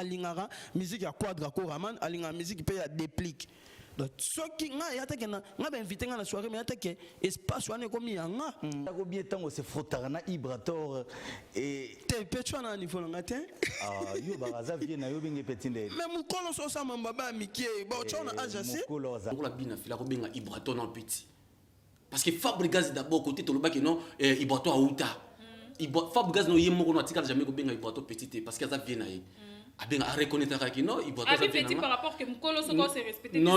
alingara musique ya Quadra Koraman alingara musique pe ya déplique. Donc ce qui nga ya take na nga ba invité nga na soirée mais ya take espace wana comme yanga ko bien tango se fotana Ibrator et te petwa na niveau nga te yo baraza vie na yo bingi petinde mais mukolo so sa mamba mikie ba chona ajasi mukolo za la bina fila ko benga Ibrator na petit parce que Fabregas d'abord côté to le baki non Ibrator auta Fabregas no yemo ko no atika jamais ko benga Ibrator petit parce que ça vient na ye a reconnaître que non Ibrator ça petit par rapport que mukolo so ko se respecter non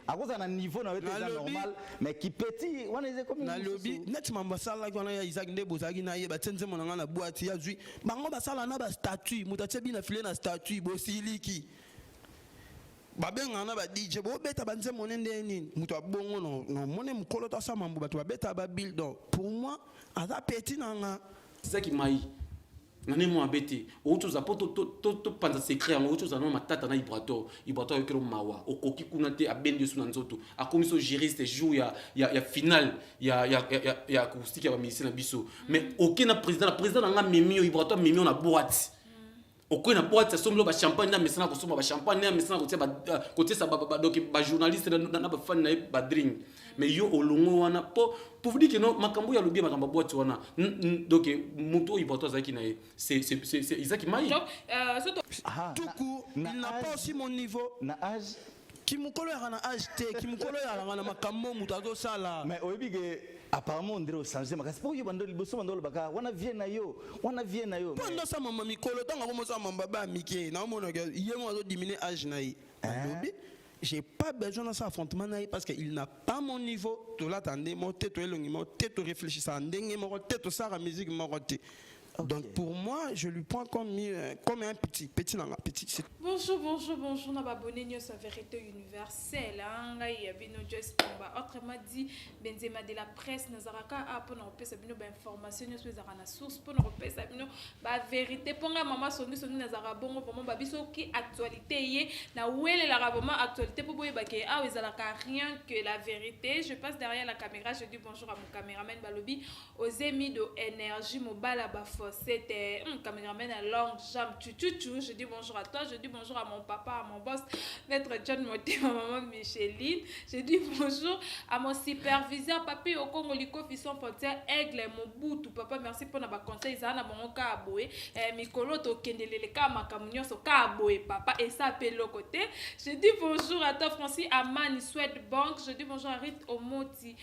à cause d'un niveau na normal mais qui petit on est comme na lobby net mamba sala ko na ya Isaac Ndebo zaki na ye ba tsenze monanga na boîte ya zui bango ba sala na ba statue mutache bina file na statue bo siliki babenga na ba DJ bo beta banze monende nini muto abongo no mone mukolo ta sa mambo bato beta ba build donc pour moi aza petit nanga c'est ça qui m'a nani mo abeti auto za poto to panza secret ngo auto za no matata na Ibrator yokero mawa okoki kuna te abendi suna nzoto akomiso juriste jour ya final ya acoustique ya ba ministre na biso mais aucun président nga memi Ibrator memi na boîte aucun na boîte somlo ba champagne na mesana ko soma ba champagne na mesana ko tia ba côté sa ba donc ba journaliste na ba fan na ba drink mais yo olongo wana pour vous dire que non makambo ya lobi makambo boîte wana donc muto Ibrator zaki na c'est Isaac Maï tout court il n'a pas aussi mon niveau na âge qui mukolo ya na âge te qui mukolo ya na makambo mutazo sala mais oyebige apparemment on dirait au changer makasi pour yo bando liboso bando baka wana vie na yo pendant ça maman mikolo tanga ko mosa mamba ba mike na mona yemo zo diminuer âge na yi j'ai pas besoin de ça affrontement parce qu'il n'a pas mon niveau to l'attendre mon tête elongi mon tête réfléchir ça ndenge mon tête ça la musique mon côté. Donc pour moi, je lui prends comme un petit. Bonjour, n'a pas abonné à sa vérité universelle. Autrement dit, Benzema de la presse, Nazaraka a pour nous repérer sa information, nous sommes à la source pour nous repérer sa vérité. Pour nga maman soni Nazara bongo pour moi babiso qui actualité na ouele la raboma actualité pour boye baké ah ezalaka rien que la vérité. Je passe derrière la caméra, je dis bonjour à mon caméraman Balobi aux émis de énergie mobile à c'était un caméraman à longue jambe je dis bonjour à toi, je dis bonjour à mon papa, à mon boss maître John Moté, ma maman Micheline, je dis bonjour à mon superviseur papi au Congo liko fisson portière aigle mon bout papa merci pour na ba conseil ça na bon ka aboé mikolo to kendelele ka makamunyo so ka aboé papa et ça appelle le côté je dis bonjour à toi Francis Amani Swedbank, je dis bonjour à Rit Omoti.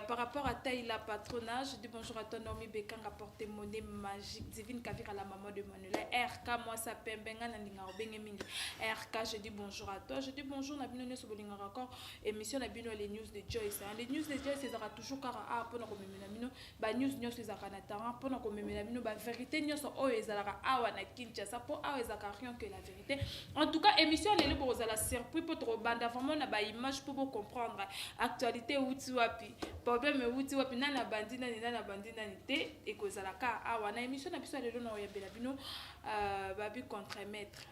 Par rapport à Taïla Patronage, je dis bonjour à toi Nomi Bekanga porte monnaie magique divine Kavira la maman de Manuela RK moi ça pembenga na linga obenge mingi RK je dis bonjour à toi je dis bonjour na bino nyoso bolinga encore émission na bino les news de Joyce les news de Joyce ezaka toujours car pour na komemela bino ba news nyoso ezaka na talent pour na komemela bino ba vérité nyoso oyo ezalaka awa na Kinshasa pour awa ezaka rien que la vérité en tout cas émission lelo pour la surprise pour trop banda vraiment na ba image pour comprendre actualité outi wapi problème outi wapi nana bandina ni te ekozalaka awa na émission na biso lelo na oyebela bino babi contre-maître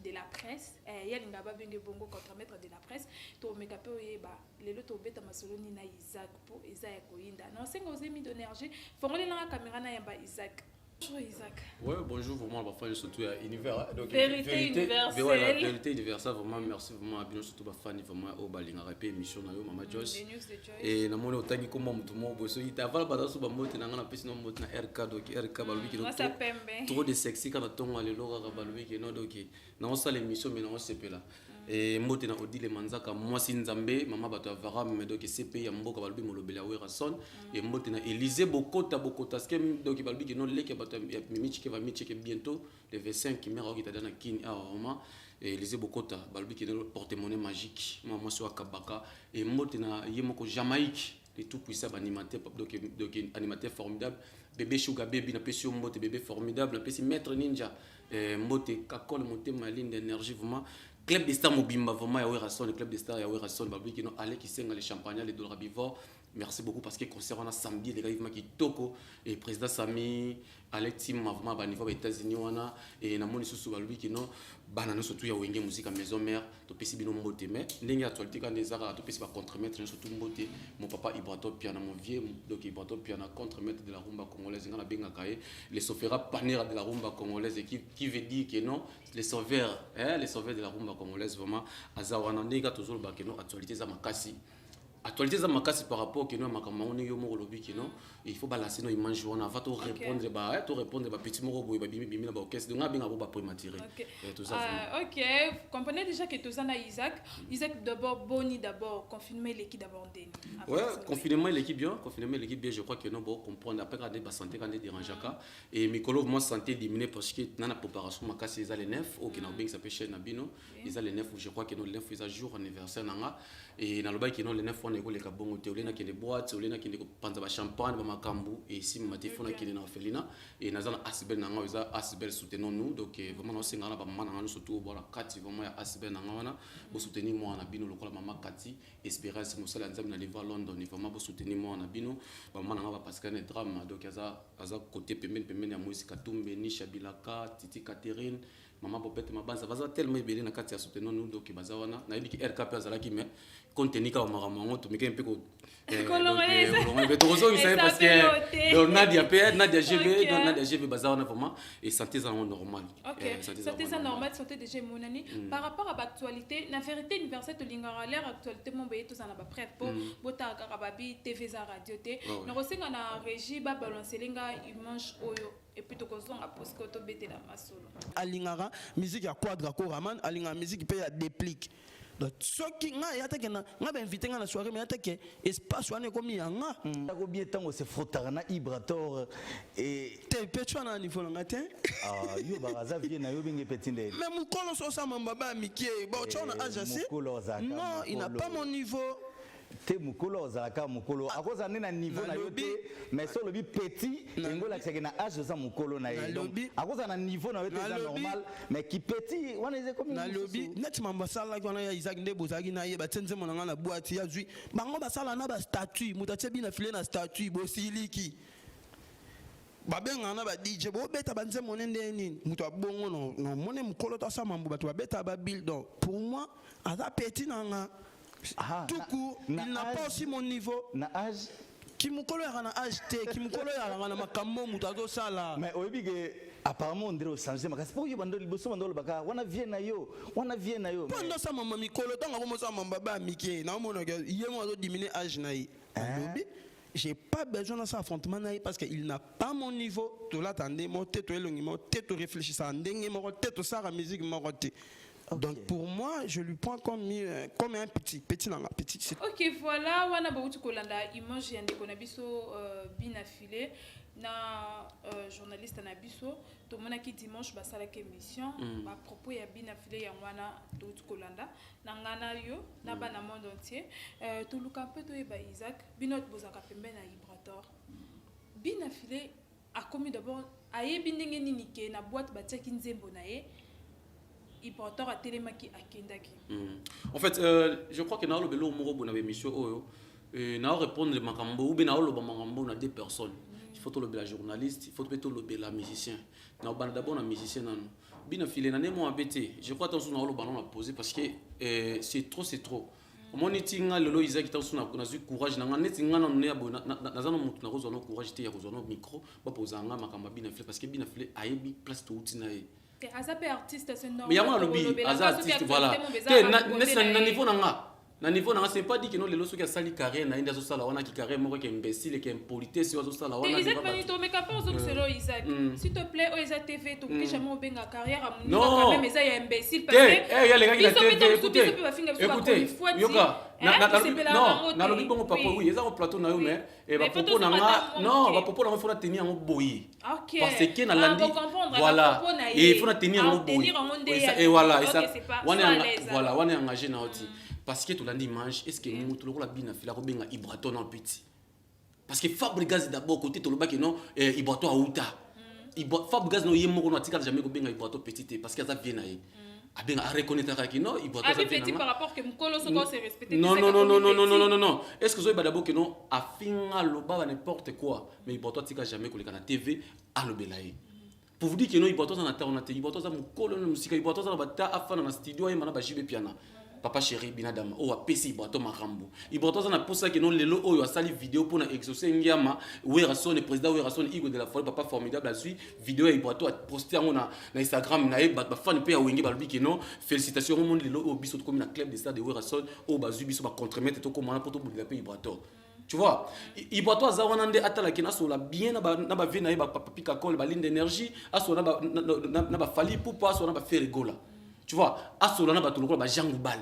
de la presse yalinga babenge bongo contre-maître de la presse to meka pe oyeba lelo to beta masoloni na Isaac po eza ya koyinda na senga ozemi d'énergie fongoli na caméra na yamba Isaac. Bonjour Isaac. Ouais, bonjour vraiment, ma fan surtout à Univers. Donc, vérité universelle. Voilà, vérité universelle, vraiment, merci vraiment à bien surtout ma fan, vraiment, au Balinga Rapé, émission, Mama Joyce. Et na mona otangi comme tout le monde, bosso, il t'a pas badasso, ba mot, na ngana pesi no mot na RK, donc RK, balui qui est trop de sexy quand on tombe à l'elora, balui qui est non, donc, na on sale émission, mais on se peut là. Et mbote na odile manzaka moi sinzambe mama bato avara mais donc CP ya mboka balbi molobela wera son et mbote na Élysée bokota skem donc balbi ki non leke bato ya mimichi ke va micheke bientôt le 25 qui mera okita dana kini a Roma et Élysée bokota balbi ki no porte-monnaie magique moi so akabaka et mbote na yemoko Jamaïque les tout puissants animateurs donc animateur formidable bébé Sugar Baby na pesi mbote bébé formidable na pesi maître ninja mbote kakol monter ma ligne d'énergie vraiment club de star mobimba vraiment ya Werason le club de star ya Werason babli qui no aller qui senga les champagne les dollar bivor merci beaucoup parce que concert on a samedi les gars vivement qui toko et président Sami Alex Tim vraiment ba niveau aux États-Unis wana et na moni susu balubi ki non bana no surtout ya wenge musique à maison mère to pesi bino mbote mais ndenge actualité quand des arts to pesi ba contre-maître surtout mbote mon papa Ibrato piano mon vieux donc Ibrato piano contre-maître de la rumba congolaise ngana benga kaé les sofera panera de la rumba congolaise qui veut dire que non les sauveurs de la rumba congolaise vraiment azawana ndega toujours ba que non actualité za makasi actualité za makasi par rapport que nous makama on yo mo lobi que non il faut balancer nos images on va to répondre ba petit moro boy ba bimi na ba orchestre donc nga ba prématuré tout ça OK comprenez déjà que tout ça na Isaac d'abord Boni d'abord confirmer l'équipe d'abord Deni confirmer l'équipe bien je crois que nous bon comprendre après garder ba santé quand dérangeaka et Mikolo moi santé diminuer parce que na la préparation makasi ils a les 9 OK na bien ça peut chez Nabino ils a les 9 je crois que nous les 9 ils a jour anniversaire nanga et na loba qui non les 9 on est les kabongo te olena qui les boîtes olena qui les panza ba champagne ba makambu et si matifona qui les na felina et nazana asibel nanga ils a asibel soutenons nous donc vraiment on singana ba mama nanga surtout voilà kati vraiment ya asibel nanga wana bo soutenir moi na bino lokola mama kati espérance nous sala nzambe na live à London vraiment bo soutenir moi na bino ba mama nanga ba parce que drame donc aza côté pembeni ya Moïse Katumbe Nisha Bilaka Titi Catherine maman Bobette mabanza baza tellement belé na kati ya soutenons nous donc baza wana na yebiki RKP azalaki mais contenu ka mamango to meke mpe ko mais to rezo ça parce que Nadia GB baza wana vraiment et santé ça normal santé ça normal santé déjà monani par rapport à l'actualité la vérité universelle to lingara l'air actualité mon baye to ça na ba prêt pour bota karababi TV za radio te na kosenga na régie ba balancer linga image oyo et puis to kozonga parce que to bete la masolo alingara musique ya quadra ko raman alingara musique pe ya déplique donc ce qui nga ya teke na nga ba inviter nga na soirée mais ya teke espace wana komi yanga ko bien tango se frotara na Ibrator et te petwa na niveau nga te yo baraza vie na yo binge petinde mais mukolo so sa mamba mikie bon chona agasi non il n'a pas mon niveau te mukolo ozalaka mukolo akoza na niveau na yo te mais sur le bi petit ngola tseke na âge za mukolo na ye donc akoza na niveau na yo te za normal mais qui petit wana eze comme na lobby net mamba sala kwana ya Isaac ndebo zaki na ye batsenze monanga na boîte ya zui bango basala na ba statue mutache bina file na statue bosiliki babenga na ba DJ bo beta banze monende nini mutu abongo no mone mukolo to sa mambo batu beta ba build donc pour moi aza petit nanga tout court, il n'a pas aussi mon niveau. Na âge qui me colle à un âge T, qui me colle à un macambo moutado sala. Mais au début, apparemment, on dirait au changement. Parce que pour y bandoli bosso bandolo baka, on a vient na yo. Pendant ça, maman Mikolo, tant que ça, mon baba Mickey, non mon gars, il y a moins de diminuer âge naï. J'ai pas besoin de ça affrontement parce qu'il n'a pas mon niveau. Tu l'attendais, mon tête, mon tête, réfléchissant, mon tête, ça, la musique, mon tête. Donc pour moi, je lui prends comme un petit dans la petite. OK, voilà, wana bautu kolanda image yande konabiso binafilé na journaliste na biso to mona ki dimanche basala ke émission à propos ya binafilé ya wana bautu kolanda na ngana yo na bana monde entier to luka peu to eba Isaac binot bozaka pembe na Ibrator binafilé a commis d'abord ayebi ndenge nini ke na boîte batiaki nzembo na ye Ibrator a télémaki à Kendaki. En fait, je crois que dans le belo moro bon avait mission oyo na répondre makambo ou bien na lo makambo na deux personnes. Il faut le la journaliste, il faut plutôt le la musicien. Na ba d'abord na musicien nan. Bina filé na nemo abété. Je crois attention na lo ballon a posé parce que c'est trop. Mon itinga lelo Isaac tansu na kuna courage na ngane tinga na ne abo na zano mutu na kozo na courage te ya kozo na micro ba posanga makambo bina filé parce que bina filé ayebi place to utina ye. Azape artiste c'est normal. Mais yama lobby artiste voilà. Na niveau nanga c'est pas dit que non les loso qui a sali carrière na inda so sala wana ki carrière moko ki imbécile qui impolitesse so sala wana. Isaac Manito mais ka pose selo Isaac. S'il te plaît o Isaac TV to ki jamais benga carrière à mon quand même ça ya imbécile parce que ya les gars qui la TV écoutez yoka na lobby bongo papa oui eza au plateau na yo mais et ba popo nanga non ba popo nanga faut tenir en boyi. OK. Parce que na landi voilà et il faut tenir en boyi. Et voilà et ça voilà on est engagé na oti. Parce que tu l'as dit mange est-ce que mutu lokola bina fila ko benga Ibrato na petit parce que Fabregas d'abord côté to lobaki non Ibrato a uta Fabregas no yemo ko no atika jamais ko benga Ibrato petit parce que ça vient na ye a reconnaître que non, il boit ça petit par rapport que mukolo so se respecter. Non. Est-ce que vous avez d'abord que non a finga loba n'importe quoi, mais il boit tika jamais que na TV à lobelaye. Pour vous dire que non, il boit dans la terre on a il boit dans mukolo na musique, il boit dans bata afana na studio et mana ba jibe piano. Papa chéri binadama o apesi il boit dans marambo. Il boit dans na posa que non lelo o yo sali vidéo pour na exaucer ngiyama Werason le président Werason Igo de la folie papa formidable la suite vidéo il boit poster na Instagram na ba fan pe ya wengi ba lobi que non félicitations au monde lelo o biso comme na club de stade de Werason o bazu biso ba contre-mettre to comme na poto la pe Ibrato. Tu vois, Ibrato azawanande atala kina so la bien na ba vie na ba pika kol ba ligne d'énergie aso na ba fali pour pas so na ba faire rigola. Tu vois, aso na ba toloko ba jangubal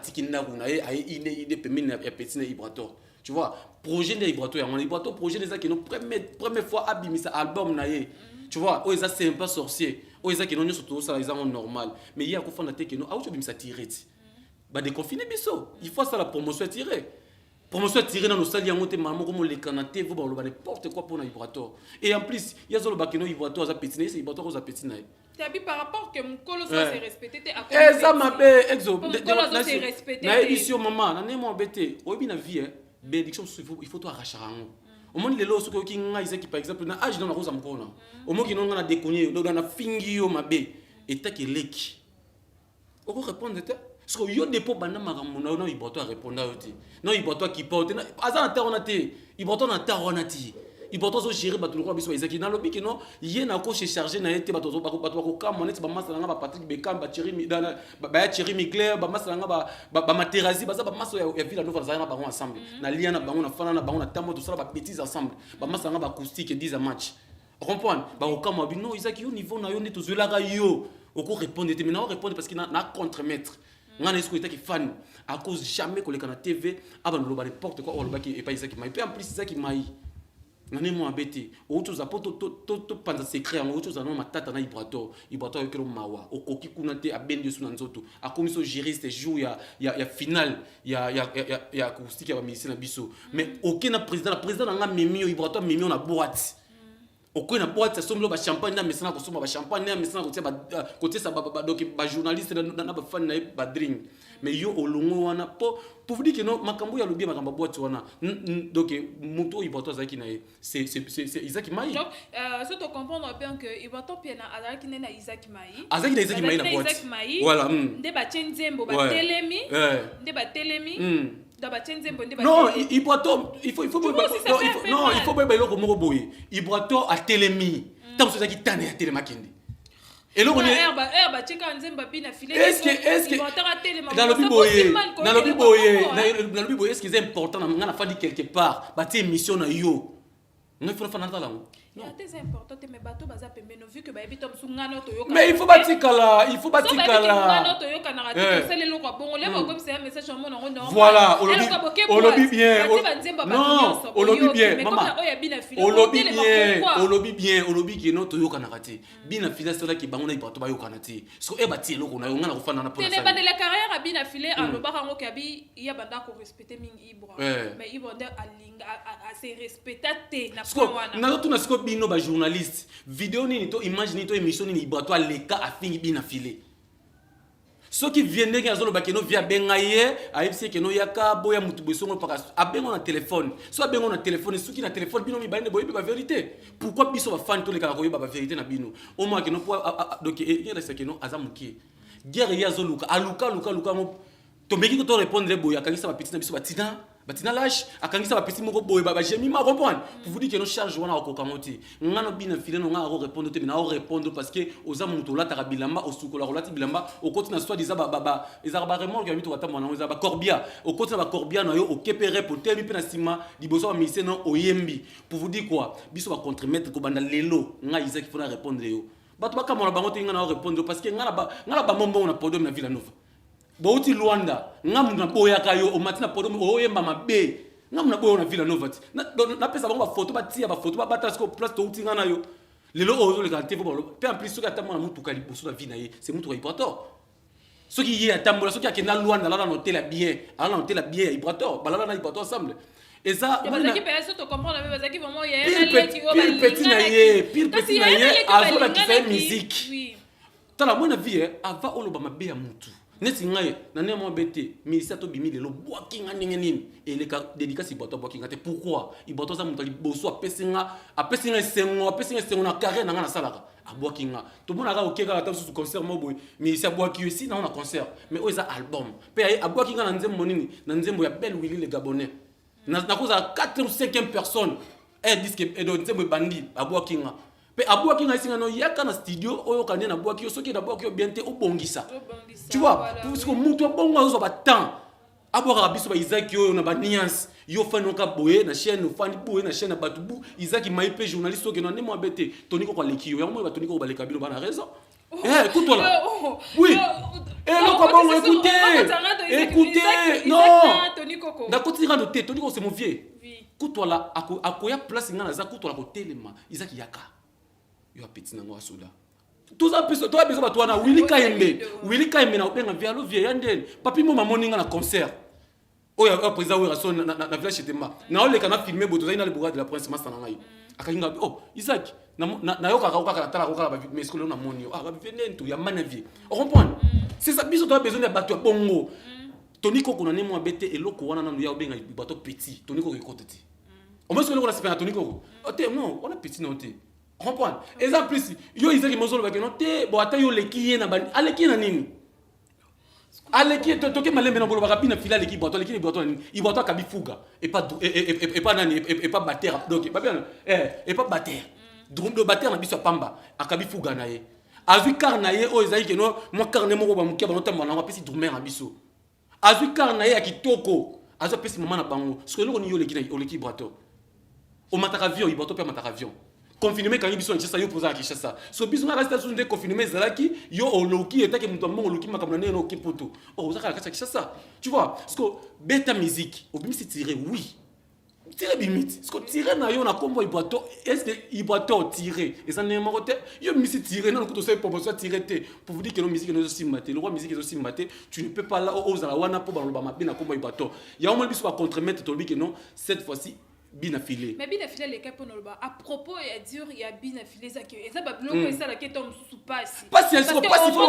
tikinda kuna ai ide pemine ya petine Ibrato. Tu vois, projet de Ibrato ya mon Ibrato projet des qui no première fois abimisa album na ye. Tu vois, o eza c'est un peu sorcier. O eza qui no surtout ça ils normal. Mais il y a ko fanda te que no a auto bimisa tireti. Ba déconfiner biso. Il faut ça la promotion tirer. Promotion tirée dans nos salles, il y a un maman comme les canatés, vous parlez n'importe quoi pour un Ibrato. Et en plus, il y a solo bakino Ibrato à pétiner, c'est Ibrato à pétiner. C'est par rapport que mon colo soit respecté à cause. Eh ça m'a bé exo. C'est respecté. Na émission maman, na nemo embêté. O bien la vie bénédiction il faut toi arracher rango. Au moins les lots qui nga isaki par exemple na âge dans la rose amkona. Au moins qui non na déconner, dans na fingio mabé et ta keleki. On peut répondre parce que yo dépôt bana makamuna non Ibrato à répondre oti. Non Ibrato qui porte na azana taronati. Ibrato na taronati. Ibrato so gérer bato ko biso ezaki na lobi que non yena ko charger na été bato ko kam monet ba masala nga ba Patrick Bekam ba Thierry dana ba Thierry Migler ba masala nga ba Materazi ba maso ya Villa Nova za na bango ensemble. Na liana bango na fana na bango na tamo tout ça ba bêtises ensemble. Ba masala nga ba acoustique 10 à match. Comprendre ba ko kam bi non ezaki yo niveau na yo ndi to zela ga yo. Oko répondre te mais na répondre parce que na contre-maître. Ngana est-ce que tu es fan à cause jamais que les canaux TV avant le n'importe quoi on le baki et pas Isaac Maï puis en plus Isaac Maï ngane mo embêté autre chose apoto to panza secret en autre chose na matata na Ibrato avec le mawa okoki kuna te abendi suna nzoto akomiso juriste jour ya final ya acoustique ya ministre na biso mais aucun président nga memi Ibrato memi on a boîte okoi na boîte ça somlo ba champagne na mesana ko soma ba champagne na mesana ko tia ba côté ça donc ba journaliste na ba fan na ba drink mais yo olongo wana pour vous dire que non makambo ya lobi makambo boîte wana donc muto Ibrato zaki na c'est Isaac Maï donc ce to comprendre bien que Ibrato piena azaki na Isaac Maï azaki na Isaac Maï na boîte voilà nde ba tshenzembo ba telemi nde ba telemi non, Ibrato, il faut non, il faut pas le comme boy. Ibrato a télémi. Tant que ça qui tane à télémakindi. Et là on est est-ce que dans le biboye est-ce que c'est important on a fallu quelque part ba té mission na yo. Non, il faut faire ça là. C'est important mais bateau baza pembeno vu que ba ebi tom sungano to yoka. Mais il faut batikala. Voilà, on lobby bien. Non, on lobby bien. Maman. On lobby bien qui no to yoka na raté. Bina fila cela qui bangona bateau ba yoka na ti. So e bati eloko na yo ngana ko fana na pour ça. Tele bande la carrière a bina filé en lo barango kabi ya banda ko respecter mingi Ibra. Mais Ibra alinga a se respecter na kwa wana. Na to na scope bino ba journaliste vidéo nini to image nini to émission nini Ibrato leka afingi bina filé ceux qui viennent que azolo bakeno via bengaye aipsi keno yaka boya mutu besongo paka abengo na téléphone so abengo na téléphone ceux qui na téléphone bino mi bande boyebi ba vérité pourquoi biso ba fan to leka ko yeba ba vérité na bino au moins keno po donc il reste keno azamuki guerre ya zoluka aluka mo to meki ko to répondre boya kangisa ba petit na biso batina lâche akangisa ba petit moko boye ba jemi ma comprendre pour vous dire que nos charge wana okokangoti ngana bina filé no nga répondre te mais na répondre parce que oza muto la tarabilamba osukola rolati bilamba okoti na soit diza ba ezarba remorque ya mito watamba na ba corbia okoti na ba corbia na yo okepere pour teli pe na sima liboso ba mise no oyembi pour vous dire quoi biso ba contre-mettre ko banda lelo nga Isaac il faut répondre yo bato bakamona bango te ngana répondre parce que ngana ba mombo na podium na Villa Nova Bauti Luanda, ngamna boya kayo o matina podom o yemba mabe. Ngamna boya na Villa Nova. Na pesa bango ba photo ba tia ba photo ba batasko place to utinga na yo. Lelo ozo le kanté bo. Pe en plus so ka tamona mutu kali boso na vina ye, c'est mutu Ibrato. So ki ye atambola so ki akena Luanda la na hotel bien, ala na hotel bien Ibrato, balala na Ibrato ensemble. Et ça bazaki pe so to comprendre mais bazaki vraiment y a pile petit na ye, azo la qui fait musique. Oui. tala moi na vie ava oloba mabe ya mutu neti ngai na ne mo bete ministère to bimi le lo boaki nga ndenge nini et les dédicace iboto boaki nga te pourquoi iboto za mutu liboso apesinga sengo na carré na nga na salaka aboaki nga to mona ga okeka ta su concert mo boy ministère boaki aussi na concert mais oza album pe aboaki nga na nzembo nini na nzembo ya Ben Willy le Gabonais na koza 4 ou 5e personne disque et donc nzembo bandi aboaki nga pe aboaki nga isinga no yaka na studio oyo kanye na aboaki yo soki na aboaki yo bien te obongisa tu vois parce que mutu bongo azo ba temps aboaka biso ba Isaac yo na ba nuance yo fani ka boye na chaîne fani boye na chaîne batubu Isaac maipe journaliste oke na nemo abete toniko kwa leki yo yango ba toniko ba leka bino bana raison écoute là oui non comment écoutez non d'accord tira de tête toniko c'est mon vieux écoute là akoya place ngana za écoute là ko telema Isaac yaka yo apeti nango asoda tout ça plus toi besoin toi na Willy Kaembe na openga vialo vie yanden papi mo mamoninga na concert oya président wa son na village chetemba na ole kana filmer boto za ina le bourgade de la prince masta ngai akakinga Isaac na yo kaka tala ko kala mais ce que na moni ba venir tout ya manavie on comprend c'est ça biso toi besoin de bato bongo toniko ko na nemo abete eloko wana na ya obenga bato petit toniko ko koteti on me solo ko na sepena toniko non on a petit non te comprendre exemple plus yo Isaac mozolo ba que non te bo ata yo leki na ba aleki na nini aleki toke malembe na bolo ba rapina fila leki boto leki boto nini i boto kabi fuga et pas nani et pas batteur donc pas bien et pas batteur drum de batteur na biso pamba akabi fuga na ye azui car na ye o Isaac que non moi carne moko ba mukia ba no tamba na pesi drumer na biso azui car na ye akitoko azo pesi mama na bango ce que lo ni yo leki boto o mataka avion i boto pe mataka avion confinement quand il biso nchesa yo poza Kinshasa so biso na resta sunde confinement zalaki yo oloki etake mutu mbongo oloki makamna neno kipoto ozaka kaka Kinshasa tu vois parce que beta musique obimisi tirer oui tirer bimite parce que tirer na yo na kombo iboto est-ce que iboto tirer et ça n'est pas yo misi tirer non ko c'est pour tirer pour vous dire que la musique nous aussi maté le roi musique est aussi maté tu ne peux pas là aux ala wana pour baloba mabe na kombo iboto ya au moins biso ba contremettre to que non cette fois-ci bien affilé mais bien affilé les cas pour nous à propos et dire il y a bien affilé ça que et ça va bloquer ça là qui tombe sous passe pas si il faut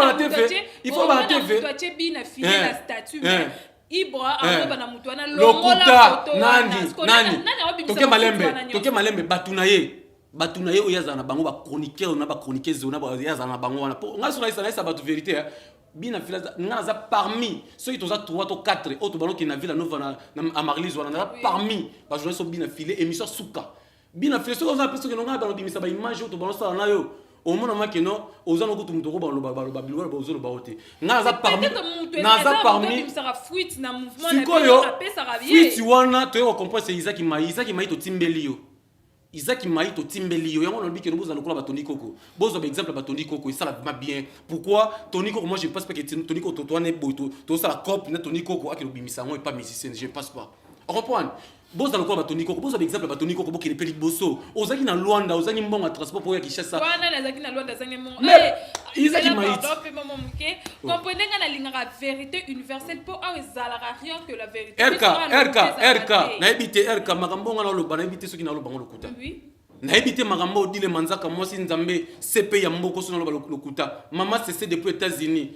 la TV il faut la TV toi tu bien affilé la statue Ibra na mutu na lokuta nani toke malembe batunaye oyaza na bango ba chroniqueur na ba chroniqueuse na ba yaza na bango wana ngaso na isa batu vérité bina fila naza parmi ceux qui ont 3 ou 4 autres ballons qui na ville nova na Marlise wana parmi ba journaliste bina filé émission suka bina filé ceux qui ont l'impression que non ba bimisa ba image autres ballons ça na yo au moment où que non aux ans que muto ba lo bilwa ba ozolo ba ote naza parmi ça fuite na mouvement na paix ça ravier fuite wana to yo comprendre c'est Isaac Mai to timbelio Isaac Mai to timbelio yango lobi que nous allons kola ba Tony Koko bozo ba exemple ba Tony Koko ça va bien pourquoi Tony Koko moi je pense pas que Tony Koko toi ne boto to ça la cop na Tony Koko akelo bimisa ngo et pas musicien je passe pas on comprend bozo na kola ba Tony Koko bozo ba exemple ba Tony Koko bokele peli boso ozaki na Luanda ozaki mbonga transport pour ya Kinshasa wana nazaki na Luanda zangi mo Isaac Mai comprenez nga na linga vérité universelle pour a ezalaka rien que la vérité RK na ebité RK makambo nga na loba na ebité soki na loba ngo lokuta oui na ebité makambo dile manzaka mosi nzambe CP ya mboko so na loba lokuta mama cessé depuis États-Unis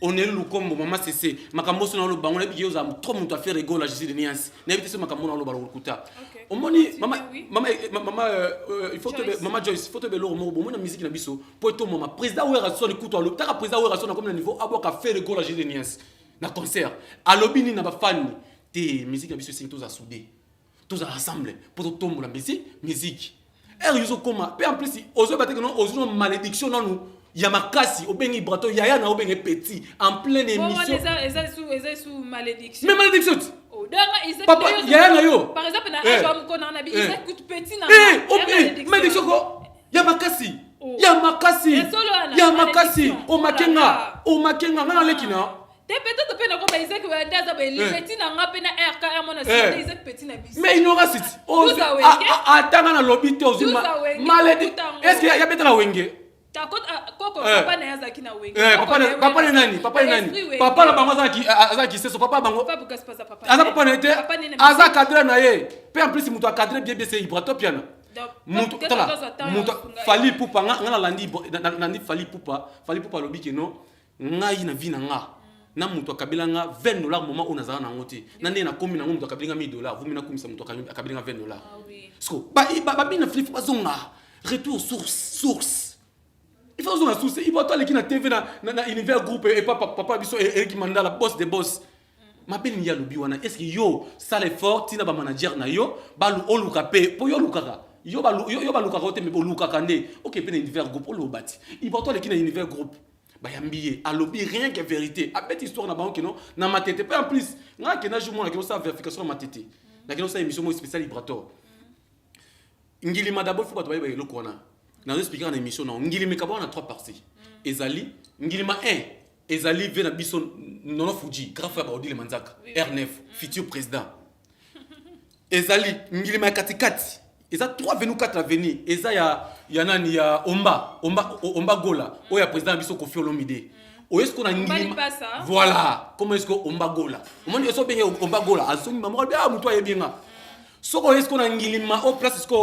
on est le combo mama cessé makambo so na loba ngo na ebité yoza trop mutu a faire rigolo la justice de Niance na ebité so makambo na loba lokuta omoni mama il faut que maman Joyce il faut que le romo bon na musique na biso pour to mama président ou rason écoute le taka président ou rason na comme le niveau aboka faire rigolo la justice de Niance na concert alobini na ba fan te musique na biso c'est tous à souder tous ensemble pour tomber la musique yuzo koma pe en plus ozo bateke non ozo malédiction non nous ya makasi obengi brato yaya na obengi petit en pleine émission eza sous malédiction mais malédiction papa yaya na yo par exemple na ajo ko na nabi isa coûte petit na malédiction ko ya makasi o makenga ngana lekina te peut-être pe na ko ba Isaac ba ndaza ba libeti na nga pe na RKR mona c'est Isaac petit na biso mais ignorance atanga na lobby te ozuma malédiction est-ce que ya betala wenge koko papa na yazaki na wenge papa na nani papa na bango azaki seso papa bango aza papa na te aza cadre na ye pe en plus mutu a cadre bien c'est Ibra Topiana Fali Poupa nga landi Fali Poupa lobi ke no ngai na vina nga na mutu akabila nga $20 moment on azala na ngote na ne na komi na mutu akabila nga $1000 vumi na komisa mutu akabila nga $20 sko ba bina flip bazonga retour source il faut zonga source il va toi les qui na TV na univers groupe et papa biso Eric Mandala boss des boss ma belle ni ya lobi wana est-ce que yo ça l'effort tina ba manager na yo ba lu oluka pe po yo lukaka yo ba lukaka te me bo lukaka nde OK pe na univers groupe olo bati il va toi les qui na univers groupe ba yambiye a lobby rien que vérité a bête histoire na banque non na ma tête pas en plus nga ke na jour na ke ça vérification na ma tête na ke ça émission spéciale libratoire ngilima d'abord faut pas travailler ba eloko wana na expliquer na émission na ngilima ka ba na 3 parties ezali ngilima 1 ezali vena biso nono Fuji grand frère ba Odile Manzaka R9 futur président ezali ngilima katikati eza 3 venu 4 avenir eza ya nani ya Omba Gola o ya président biso Kofi Olomide o est-ce qu'on a ngilima voilà comment est-ce que Omba Gola o moni eso benye Omba Gola azongi mamoka bia muto ayebenga soko est-ce qu'on a ngilima au place est-ce que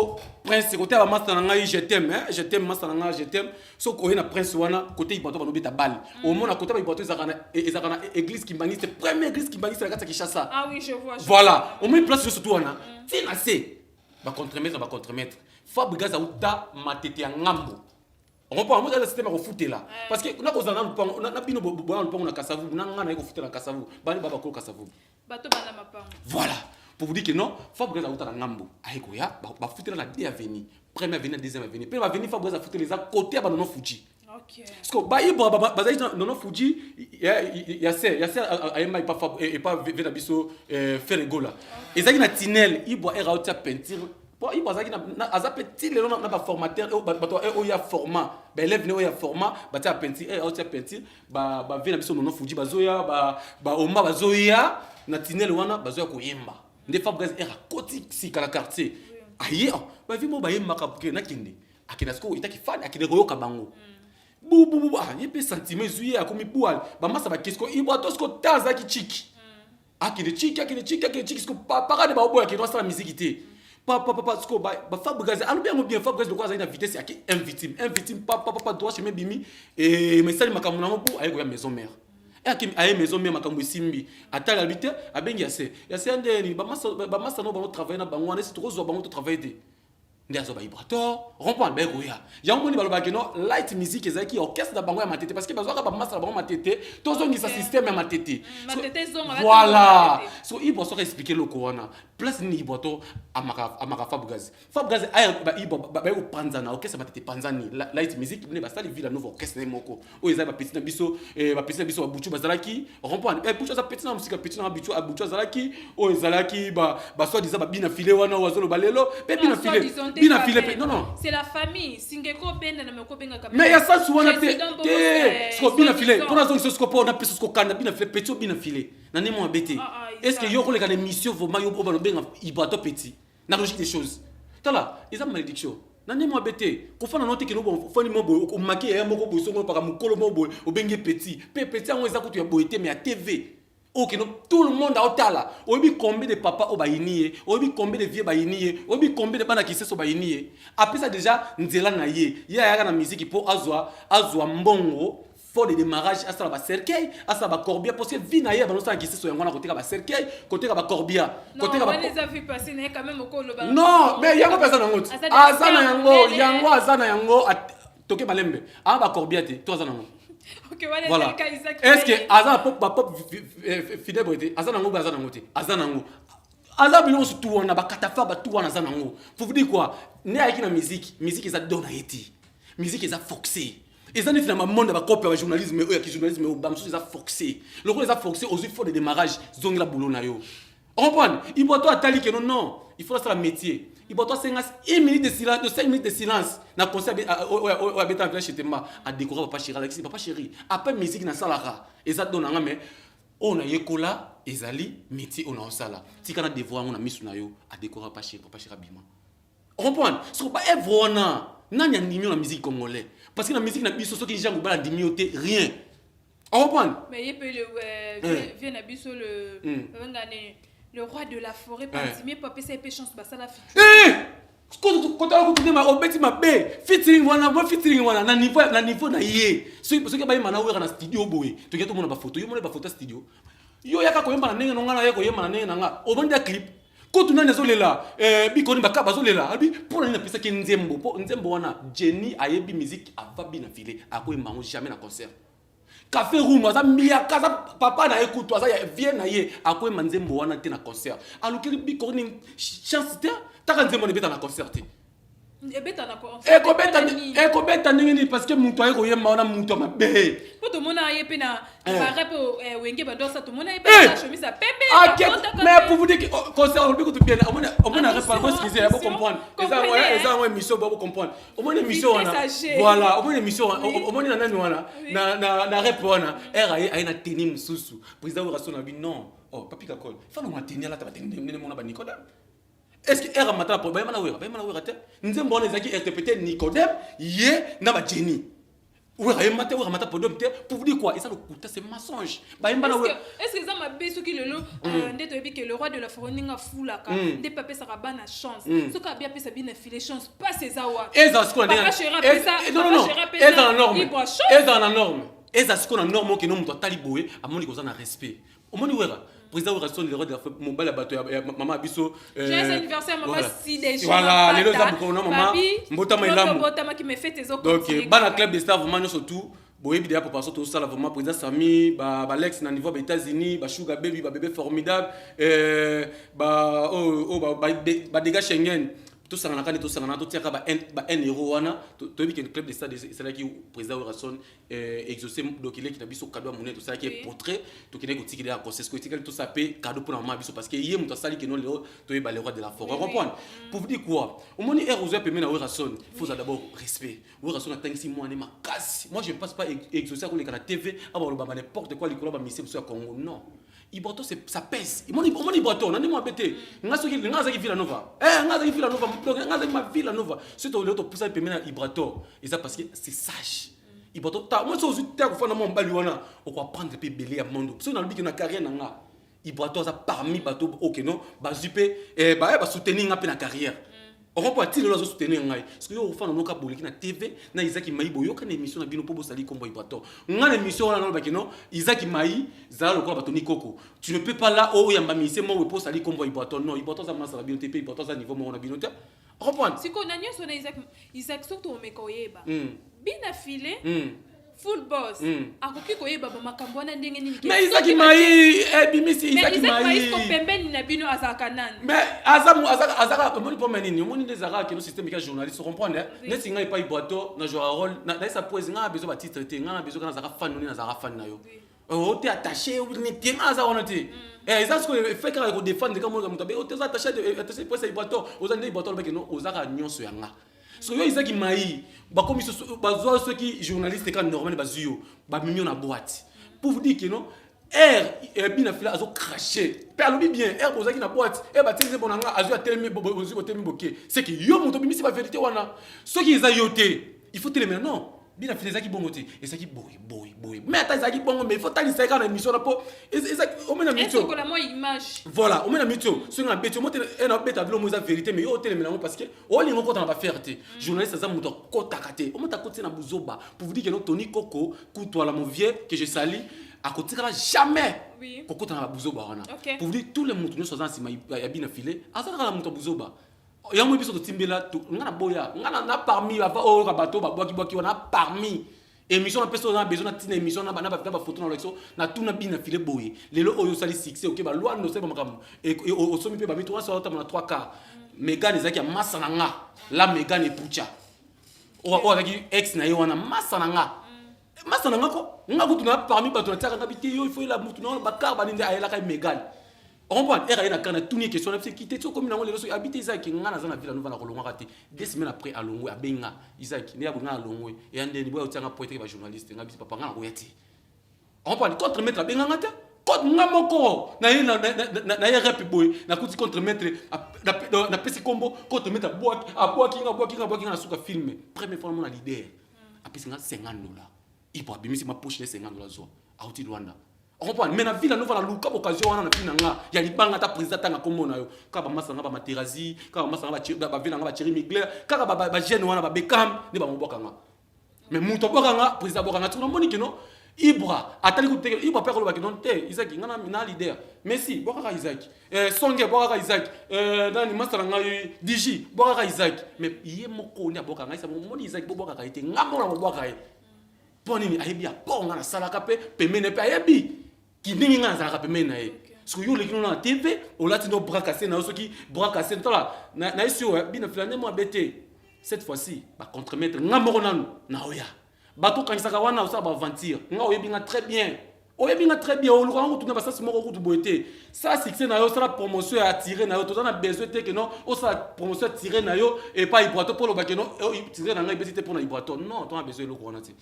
prince côté ba master na ngai je t'aime master na ngai je t'aime soko ena prince wana côté ibato ba nobeta balle au mona côté ba ibato ezakana église kimbangiste première église kimbangiste la kata Kinshasa ah oui je vois voilà au moins place surtout wana tina c'est ba contre-maître Fabrice Aouta matete ya ngambo on reprend moi le système à foutre là parce que na kozana na bino boana le na kasavu na ngana ko foutre na kasavu bani baba ko kasavu bato bana mapango voilà pour vous dire que non Fabrice Aouta na ngambo ayeko ya ba foutre la deux avenue première avenue deuxième avenue première avenue Fabrice a foutre les à côté ba non Fuji OK parce que ba ibo ba non Fuji ya ayema pas vena biso faire gola ezaki na tunnel ibo era auta peinture bon il bazaki na azapeti le na ba formateur bato ya format ba élève ne ya format ba ta peinture auta peinture ba vena biso non Fuji bazoya ba omba bazoya na tunnel wana bazoya ko yemba nde Fabrice era koti sika la quartier aye ba vi mo ba yemba ka na kinde akina sko itaki fani akine koyoka bango bu yepe sentiment zuye akomi pual ba masa ba kisko ibo tosko taza ki chiki akine chiki sko parade ba oboya ki doit la musique té papa sko ba Fabrice alu bien Fabrice de quoi ça na vitesse yaki un victime papa droit chemin bimi et mais ça makamu na mo aye ko ya maison mère et aye maison mère makamu simbi atala lutte abengi ya ndeni ba masa no ba travailler na bango na c'est trop zo bango to travailler ndazo ba vibrator rompant ba goya yango ni baloba keno light music ezaki orchestre da bango ya matete parce que bazwaka ba masa bango matete tozongi sa système ya matete voilà so ibo so expliquer le corona place ni iboto amaka Fabrice ay ba ibo ba ko panzana orchestre matete panzani light music ne ba sali villa nouveau orchestre moko o ezali ba petit na biso ba buchu bazalaki rompant buchu za petit na musique petit na buchu zalaki o ezalaki ba so diza ba bina filé wana wazolo balelo pe bina filé bina filé non c'est la famille singeko benda na meko benga mais ya ça souvent na te sko bina filé pour la zone scopo na peso skokanda bina filé petit bina filé na nemo abete est-ce que yo ko les émission vont mayo ba benga ibato petit na logique des choses tala ils ont malédiction na nemo abete ko fana note ke no bon fani mo boy ko maki ya moko boy songo para mukolo mo boy o bengi petit petit ango eza kutu ya boyete mais à TV. Ok, donc tout le monde a otala. Obi combien de papa au baïnié, obi combien de vieux baïnié, obi combien de bana qui se so baïnié. Après ça déjà nzela na ye. Ya na musique pour azwa mbongo. Faut des démarrages à ça ba cercueil, à ça ba corbia parce que vie na ye ba no sa qui se so yangona côté ba cercueil, côté ba corbia, côté ba. On les a vu passer mais quand même au colo ba. Non, mais yango personne nango. Azana yango toke malembe. Ah ba corbia te, to azana yango. OK, voilà. Est-ce que azana pop fidèle était azana ngo azana ngote azana ngo azana bilon surtout on a ba katafa ba tout on azana ngo pour vous dire quoi né avec la musique eza donne été musique eza foxé eza ne finalement monde ba copie ba journalisme ou ya ki journalisme ou bamso eza foxé le rôle eza foxé aux faut des démarrages zongi la boulot na yo on comprend il faut toi tali que non il faut faire le métier il faut toi 5 minutes de silence, de 5 minutes de silence. Na concert au habitant village chez Tema à décorer papa chéri. Après musique na salara. Eza dona mais on a yekola ezali métier on a sala. Si kana devoir on a mis na yo à décorer papa chéri bima. On comprend? Ce pas vraiment nani animi la musique congolais parce que la musique na biso soki jango bala dimioté rien. On comprend? Mais il peut vient na biso le roi de la forêt, Pandimé, papa, c'est péchance, bah ça la fait. kotala kutunde ma obeti mabe featuring wana na niveau na ye soki ba yema na wera na studio boy to keto mona ba photo yo mona ba photo studio yo yaka ko yemba na ndenge ngana yako yemba na ndenge nga obonda clip ko tuna nezolela bikoni bakaba zolela abi pour na pesa ke nzembo wana Jenny ayebi musique avabi na file ako emango jamais na concert café room aza miaka za papa na écoute aza ya vie na ye ako emanzembo wana te na concert alukeli bikoni chance te taka nzembo ne beta na concert te ekobeta ndenge nini parce que mutu aye koyemba wana mutu amabe po tomona ye pe na barepe wenge badosa tomona ye pe na chemise ya pembe mais pour vous dire que concert on peut que tu bien on a réparé ce qu'ils ont comprendre ça ouais émission pour comprendre on a émission voilà on a émission on a nani wana na rep wana era aye na tenir mususu président wa rason abi non oh papi kakol fa no tenir la ta tenir nene mona ba Nicodème. Est-ce que era mata pour ba mana wera te nzembo wana ezaki interpréter Nicodème ye na ba Jenny wera mata podom te pour vous dire quoi et ça le coûte c'est mensonge ba yembana wera est-ce que ça m'a besoin que le ndeto ebi que le roi de la fourninga fulaka nde papa ça rabana chance ce qu'a bien pesa bien filer chance pas ces awa eza ce qu'on a non eza la norme eza ce qu'on a norme que no muto taliboé amoni ko za na respect omoni wera président de la roi de la mobile à bateau maman biso j'ai anniversaire maman si déjà voilà les deux aboko non maman mbotama ilamu mbotama qui me fait tes autres donc bana club de stars vraiment surtout boyebi déjà pour passer tout ça là vraiment président Sami ba Alex na niveau des États-Unis ba Sugar Baby ba bébé formidable ba dégâts Schengen tout ça na tout tiaka ba 1 euro wana to bi que club de stars c'est là qui président de rason exaucer donc il est qui na biso cadeau monnaie tout ça qui est portrait to qui est ko tikile ko c'est ce que tikile tout ça paye cadeau pour maman biso parce que hier muto sali que non to ba le roi de la forêt comprendre pour vous dire quoi au moni air aux paiement na rason faut d'abord respect rason atangisi moi ne makasi moi je ne passe pas exaucer ko le TV avoir ba n'importe quoi likolo ba mission sur Congo non Ibrato ça pèse. Mon Ibrato, on a dit moi bêté. Ngaso ki Villa Nova. Ngaso ki Villa Nova. Ngaso ma Villa Nova. C'est tout le pour ça peut mener Ibrato. Et ça parce que c'est sage. Ibrato moi so zu te ko fana mon bali wana o ko prendre pe belé à mondo. So na lobi que na carrière nanga. Ibrato ça parmi bato OK non. Ba zupe ba soutenir nga pe na carrière. On va pas le soutenir ngai parce que yo fana no ka boliki na TV na Isaki Mai boyo ka na émission na bino pobo sali kombo Ibrato nga émission wana no bakino Isaki Mai za lo ko batoni koko tu ne peux pas là o yamba mise mo po sali kombo Ibrato non Ibrato za masa bino TP Ibrato za niveau mo na bino te reprendre siko na nyoso na Isaac surtout mekoyeba bina filé full boss akoki koyeba ba makambo wana ndenge nini mais Isaki Mai bimisi Isaki Mai mais ko pembeni na bino azaka nani mais azaka moni po menini moni des azaka que le système de journaliste comprendre ne singa pas Ibrato na jouer rôle na sa pose nga besoin ba titre te nga besoin na azaka fan na azaka fan na yo o te attaché ou ni te azaka on te ça ce que fait quand on défendre comme mutabe o te attaché pour ça Ibrato ozande Ibrato ba que non ozaka nyonso yanga so yo Isaki Mai ba comme ceux qui journalistes quand normal ba zuyo ba mimi na boîte pour vous dire que non bien fila azo cracher parle bien ozaki na boîte ba télé bonanga azo télé boké c'est que yo moto bimisi ba vérité wana ceux qui yoté il faut télé non bien fila zaki bongoté et ça qui boy mais attends zaki bongo mais il faut tali ça quand émission là pour ezaki o mena mito est-ce que la moi image voilà o mena mito so na beto moto na beta blo moza vérité mais yo télé mais parce que o lingo ko na ba fierté journaliste ça moto ko takate o mota ko tina buzoba pour vous dire que non Tony Coco coutoir la mon vieux que je salue à côté là jamais Coco na buzoba wana pour vous dire tous les motos sont dans sima ya bina filé azaka la moto buzoba yango biso to timbela ngana boya ngana na parmi va o rabato ba boki wana parmi émission na personne na besoin na tina émission na ba photo na l'élection na tout na bina filé boye lelo oyo sali succès OK ba loi no se ba makam et au somi pe ba mi 3 sorta na 3 quarts Megan ezaki ya massa na nga la Megan epucha o avec ex na yo wana massa na nga ko nga kutu na parmi bato na tsaka ngabite yo il faut la mutu na ba car ba ninde ayela ka Megan on va era na kana tuni question na qui était comme na ngole so habiter Isaac nga na za na Villa Nova na kolongwa kati 2 semaines après alongwe abenga Isaac ne ya bonga alongwe et ande ni boya utanga poète ba journaliste nga bisi papa nga na koyati on va contre mettre abenga ngata contre nga moko na ya rap boy na kuti contre mettre na pesi combo contre mettre boaki na suka filmer première fois mon leader a pesi nga $50 il peut bimisi ma poche $50 zo auti Rwanda comprendre mais na ville no va la luka occasion wana na pinanga ya libanga ta président tanga komona yo ka ba masanga ba materazi ka ba masanga ba ville nga ba Thierry Migler ka ba jeune wana ba Beckham ne ba mobokanga mais muto bokanga président bokanga tu moni kino Ibra atali ko teke Ibra pe ko ba kino te Isaac ngana na leader Messi bokaka Isaac Songe bokaka Isaac nani masanga nga Digi bokaka Isaac mais yé moko ni bokanga isa moni Isaac bokaka ite ngamona bokaka ponini ayebi ya ponga na salaka pe mene pe ayebi kiningi nga zalaka pemene na ye parce que yo lekino na TV o lati no bras cassé na soki bras cassé tola na ici bina filane mo abete cette fois-ci ba contremettre nga moko nanu na oya bato kanisaka wana osa ba aventure nga oyebi nga très bien o lukango tuna ba sasi moko kutu boete ça succès na yo ça la promotion à attirer na yo to na besoin te que non o ça promotion attirer na yo et pas Ibrato pour le bakeno tirer na nga ibesite pour na Ibrato non to na besoin le corona ti.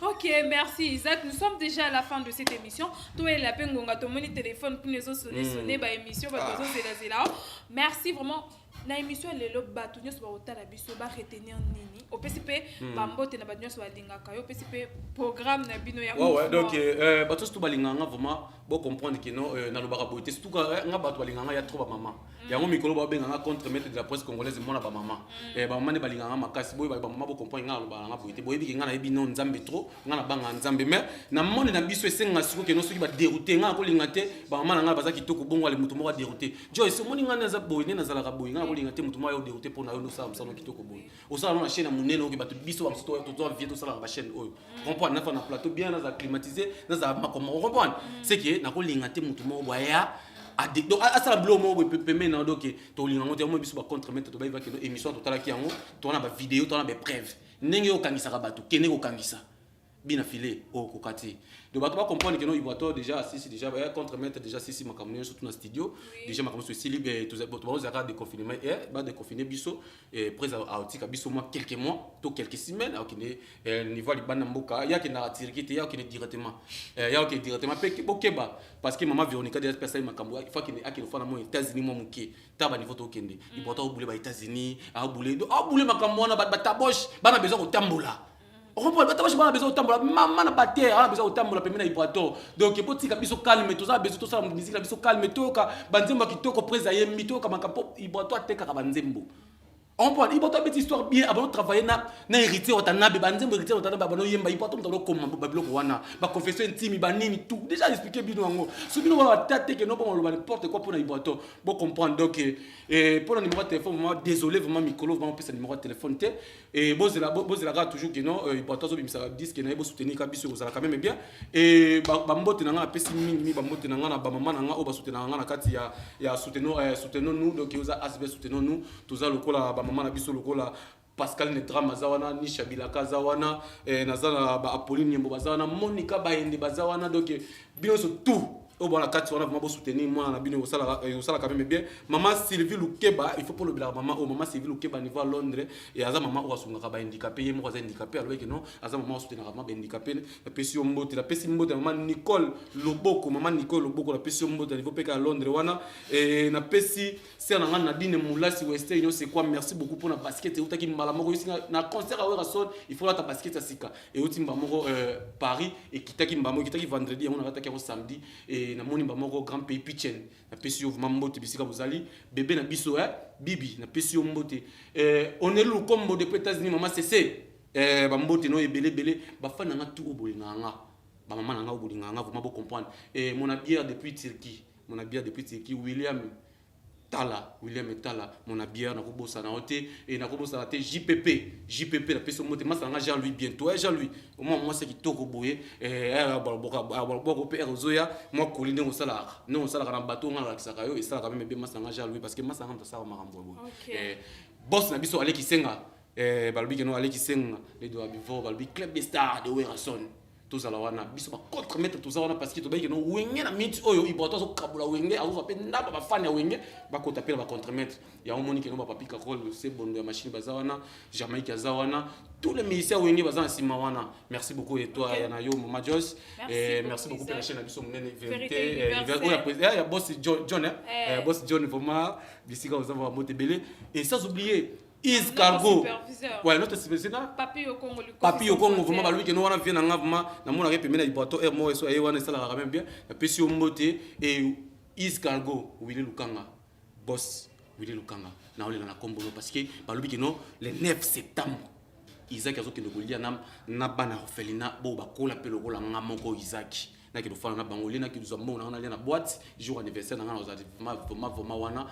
Ok, merci Isaac. Nous sommes déjà à la fin de cette émission. Toi et la pengonga, ton moni téléphone pour nous sonner ba émission, ba c'est là. Merci vraiment. Na émission le lo batunyo so ba otala biso ba retenir nini. Au PCP ba mbote na batunyo so ba lingaka yo PCP programme na bino ya. Ouais donc bato sto balinganga vraiment bo comprendre que non na lo baka boité surtout nga bato balinganga ya trop ba maman. Yango mikolo ba benga contre maître de la presse congolaise mona ba maman. Ba maman ne balinganga makasi boy ba maman bo comprendre nga lo balanga boité boy bi nga na yebi non nzambe trop nga na banga nzambe mais na monde na biso esenga siko que non soki ba dérouter nga ko lingate ba maman nga baza kitoko bongo ale mutu mo ba dérouter. Jo ese moni nga na za boy ne na zala ka boy nga ko lingate mutu mo yo dérouter pour na yo no sa msano kitoko boy. O sa na chaîne munene o ke bato biso ba msto to vie to sala ba chaîne oyo. Comprendre na fa na plateau bien na za climatiser na za makoma comprendre. C'est que na ko lingate mutu mo boya donc à ça blo mo peme na donc to linga ngote mo biso ba contre mettre to ba va que émission totala ki yango to na ba vidéo to na ba preuve ndenge yo kangisa ka bato kene ko kangisa bina filé au kokati donc bato ba comprendre que non Ibrato déjà si déjà ba contre mettre déjà si makamune surtout na studio déjà makamune sur libre to ba za de confinement et ba de confiner biso et près à otika biso moi quelques mois to quelques semaines au kine niveau libana mboka ya ki na tiriki te ya ki directement ya ki directement pe bokeba parce que maman Véronica déjà personne makambo il faut qu'il a qu'il faut na mo États-Unis mo muke taba niveau to kende Ibrato boule ba États-Unis a boule makambo na ba tabosh bana besoin ko tambola. On comprend pas tabash bana besoin de tambola maman na bater on a besoin de tambola pemena Ibrato donc il faut tika biso calme tout ça besoin tout ça musique la biso calme toka banzemba kitoko presa ye mito kama kapo Ibrato ateka ka banzembo on prend Ibrato petite histoire bien avant de travailler na hérité otana be banzembo hérité otana ba bano yemba Ibrato mtalo koma ba bloko wana ba confession intime ba nini tout déjà expliquer bino ngo so bino ba tate que non pas on le n'importe quoi pour na Ibrato bon comprendre donc pour le numéro de téléphone vraiment désolé vraiment Mikolo vraiment pesa numéro de téléphone te et bozela toujours que non Ibrato zo bimisa disque na ebo soutenir ka biso kozala quand même bien et ba mbote na nga pesi mingi ba mbote na nga na ba mama na nga o ba soutenir nga na kati ya soutenons nous donc yoza asbe soutenons nous toza lokola ba mama na biso lokola Pascal Netra mazawana ni Shabila kazawana nazana ba Apolline Nyembo bazawana Monica Baende bazawana donc bino so tout au bon la carte on a vraiment soutenir moi na bino osala quand même bien maman Sylvie Lukeba il faut pour le bila maman maman Sylvie Lukeba niveau à Londres et aza maman o asunga ba handicapé mo aza handicapé alors que non aza maman soutenir maman handicapé la pesi mbote la pesi mbote maman Nicole Loboko la pesi mbote niveau peka à Londres wana et na pesi c'est na Nadine Moulasi Western yo c'est quoi merci beaucoup pour na basket et utaki mbala moko na concert à Werason il faut la ta basket à Sika et utimba moko Paris et kitaki mbamo kitaki vendredi on a attaqué au samedi et na moni mbamoko grand pays pitchen na pesi yo mbote bisika bozali bébé na biso bibi na pesi yo mbote on est lu comme de États-Unis maman c'est ba mbote no ebele ba fana nga tout obolinganga ba maman nga obolinganga vraiment bon comprendre et mon bière depuis Turquie William Tala mon bière na kobosa na hote et na kobosa na te JPP la personne monte massa nga Jean-Louis bientôt Jean-Louis au moins moi c'est qui toko boye boko père zoya moi coline on sala na bateau nga la kisaka yo et ça quand même bien massa nga Jean-Louis parce que massa nga ça marambo boss na biso Aleki Senga balbi que no Aleki Senga les doit bivo balbi club des stars de Werason tous ala wana biso ba contre mettre tous wana parce que to bayeke no wenge na minute oyo Ibrato so kabula wenge azo pe ndaba ba fan ya wenge ba ko taper ba contre mettre ya moni ke no ba papika ko c'est bondo ya machine bazawana Jamaïque azawana tous les musiciens wenge bazana sima wana merci beaucoup et toi ya na yo Mama Joyce et merci beaucoup pour la chaîne biso munene vérité il y a boss John boss John vraiment bisika aux avoir moté belé et sans oublier Is Cargo. Ouais, notre superviseur. Papi au Congo. Papi au Congo, vraiment, lui qui nous a fait un engagement, dans mon arrêt, puis il bateau Air Moe, soit Ewan et ça la même bien. Et puis si on monte et Is Cargo, Willy Lukanga, boss Willy Lukanga, na ole na kombo parce que lui qui nous le 9 septembre. Isaac azoki ndokolia na bana orphelinat bo bakola pe lokola ngamoko Isaac. Na ki dofana na bangoli na ki dozambo na na boîte jour anniversaire na ngana vraiment wana.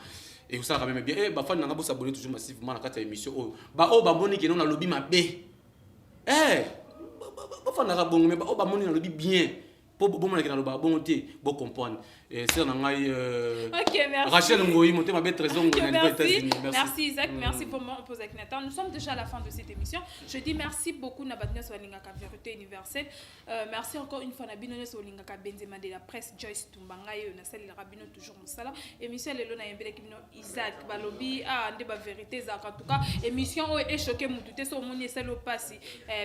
Et ça quand même bien ba fan na ngabo s'abonner toujours massivement na kata émission oh ba moni ki na lobby mabe ba fan na bongo mais ba moni na lobby bien pour bon ki na loba bon te bo comprendre et c'est na ngai OK merci Rachel Ngoyi monter ma bête trésor merci Isaac merci pour moi on pose avec Nathan. Nous sommes déjà à la fin de cette émission. Je dis merci beaucoup na batnya so lingaka vérité universelle. Merci encore une fois na bino so lingaka Benzema de la presse Joyce Tumbanga yo na salle rabino toujours musala émission lelo na yembele kibino Isaac balobi ande ba vérité za en tout cas émission o est choqué mutu te so moni selo passi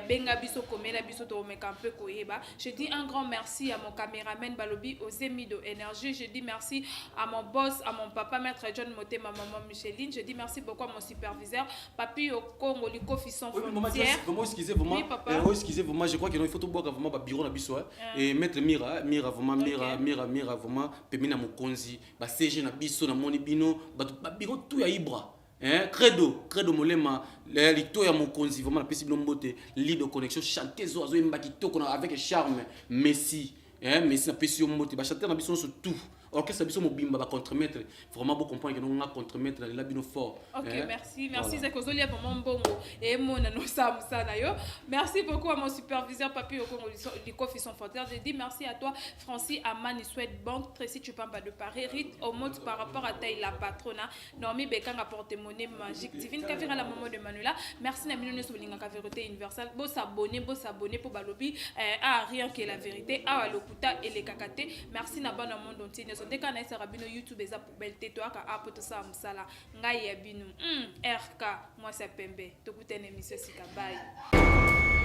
benga biso komela biso to meka un peu koyeba. Je dis un grand merci à mon caméraman balobi Ozemido Énergie. Je dis merci à mon boss, à mon papa, maître John Moté, ma maman Micheline. Je dis merci beaucoup à mon superviseur, Papi au Congo, Liko Fisson Frontière. Vraiment, excusez-moi. Oui, papa. Excusez-moi, je crois qu'il faut tout boire vraiment ba bureau na biso et maître Mira vraiment pemina mokonzi ba CG na biso na moni bino ba bureau tout ya Ibra. Credo molema lito ya mokonzi vraiment na pesi bino mbote lead de connexion chanteuse ozo yemba kitoko avec charme Messi. Mais c'est un peu sur le chanteur, on a tout. Orchestre biso mobimba ba contre-maître vraiment beau comprendre que nous on contre-maître là bino fort. OK, merci c'est kozoli pour mon bongo et mona no sam sana yo. Merci beaucoup à mon superviseur Papi au Congo Liko Fisson Frontière. Je dis merci à toi Francis Amani Sweat Bank Tracy Chupamba de Paris Rit au mode par rapport à taille la patrona Normi Bekanga porte-monnaie magique Divine Kavira la maman de Manuela. Merci na bino so lingaka vérité universelle. Bo s'abonner pour balobi rien que la vérité à lokuta et les kakate. Merci na bana monde entier. Dès qu'on a rabino YouTube eza poubelle toi ka apo to sa musala ngai ya bino RK moi c'est Pembe to kutene émission sika bye.